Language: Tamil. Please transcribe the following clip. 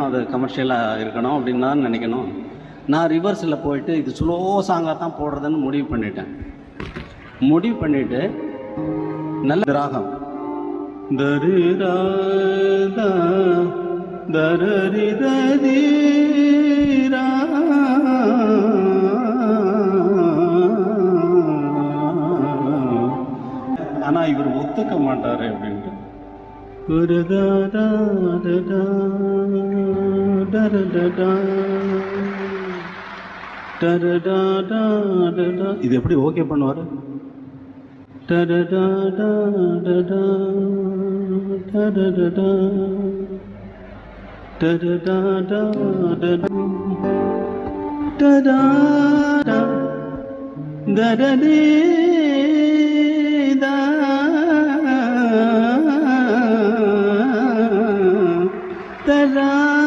அது கமர்ஷியலாக இருக்கணும் அப்படின்னு தான் நினைக்கணும். நான் ரிவர்ஸில் போயிட்டு இது ஸ்லோ சாங்காக தான் போடுறதுன்னு முடிவு பண்ணிவிட்டு நல்ல ராகம் தரிராதா தரரிதீரா ஆனால் இவர் ஒத்துக்க மாட்டார் அப்படின்ட்டு இது எப்படி ஓகே பண்ணுவார்? da